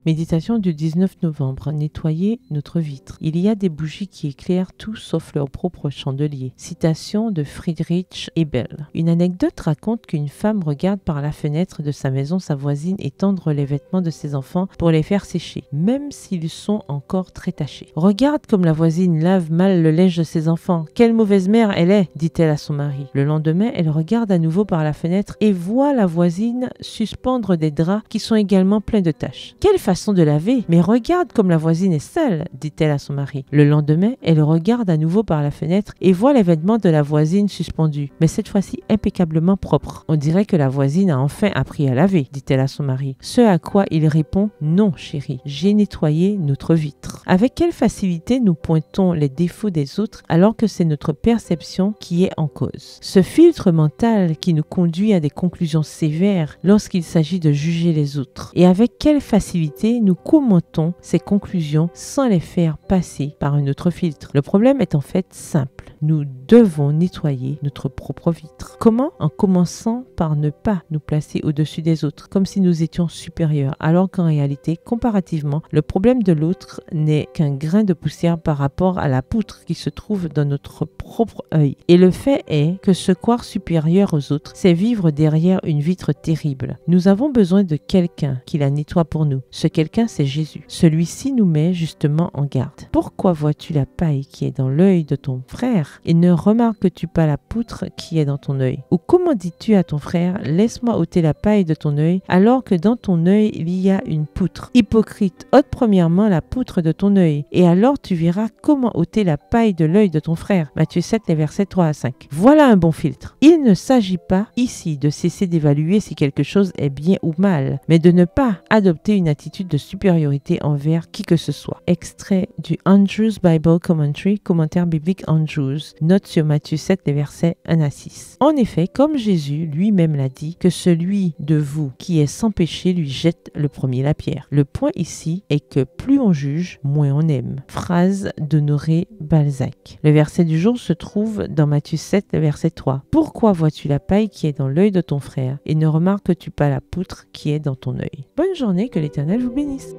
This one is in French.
Méditation du 19 novembre. Nettoyer notre vitre. Il y a des bougies qui éclairent tout sauf leur propre chandelier. Citation de Friedrich Hebel. Une anecdote raconte qu'une femme regarde par la fenêtre de sa maison sa voisine étendre les vêtements de ses enfants pour les faire sécher, même s'ils sont encore très tachés. « Regarde comme la voisine lave mal le linge de ses enfants. Quelle mauvaise mère elle est !» dit-elle à son mari. Le lendemain, elle regarde à nouveau par la fenêtre et voit la voisine suspendre des draps qui sont également pleins de taches. « Quelle façon de laver, mais regarde comme la voisine est sale, dit-elle à son mari. Le lendemain, elle regarde à nouveau par la fenêtre et voit les vêtements de la voisine suspendus, mais cette fois-ci impeccablement propres. On dirait que la voisine a enfin appris à laver, dit-elle à son mari. Ce à quoi il répond: non, chérie, j'ai nettoyé notre vitre. Avec quelle facilité nous pointons les défauts des autres alors que c'est notre perception qui est en cause. Ce filtre mental qui nous conduit à des conclusions sévères lorsqu'il s'agit de juger les autres. Et avec quelle facilité nous commentons ces conclusions sans les faire passer par un autre filtre. Le problème est en fait simple. Nous devons nettoyer notre propre vitre. Comment? En commençant par ne pas nous placer au-dessus des autres, comme si nous étions supérieurs, alors qu'en réalité, comparativement, le problème de l'autre n'est qu'un grain de poussière par rapport à la poutre qui se trouve dans notre propre œil. Et le fait est que se croire supérieur aux autres, c'est vivre derrière une vitre terrible. Nous avons besoin de quelqu'un qui la nettoie pour nous. Ce quelqu'un, c'est Jésus. Celui-ci nous met justement en garde. Pourquoi vois-tu la paille qui est dans l'œil de ton frère et ne remarques-tu pas la poutre qui est dans ton œil? Ou comment dis-tu à ton frère: laisse-moi ôter la paille de ton œil, alors que dans ton œil il y a une poutre? Hypocrite, ôte premièrement la poutre de ton œil, et alors tu verras comment ôter la paille de l'œil de ton frère. Matthieu 7, les versets 3 à 5. Voilà un bon filtre. Il ne s'agit pas ici de cesser d'évaluer si quelque chose est bien ou mal, mais de ne pas adopter une attitude de supériorité envers qui que ce soit. Extrait du Andrews Bible Commentary, commentaire biblique Andrews, note sur Matthieu 7, les versets 1 à 6. En effet, comme Jésus lui-même l'a dit, que celui de vous qui est sans péché lui jette le premier la pierre. Le point ici est que plus on juge, moins on aime. Phrase d'Honoré Balzac. Le verset du jour se trouve dans Matthieu 7, le verset 3. Pourquoi vois-tu la paille qui est dans l'œil de ton frère et ne remarques-tu pas la poutre qui est dans ton œil? Bonne journée, que l'Éternel vous bénisse.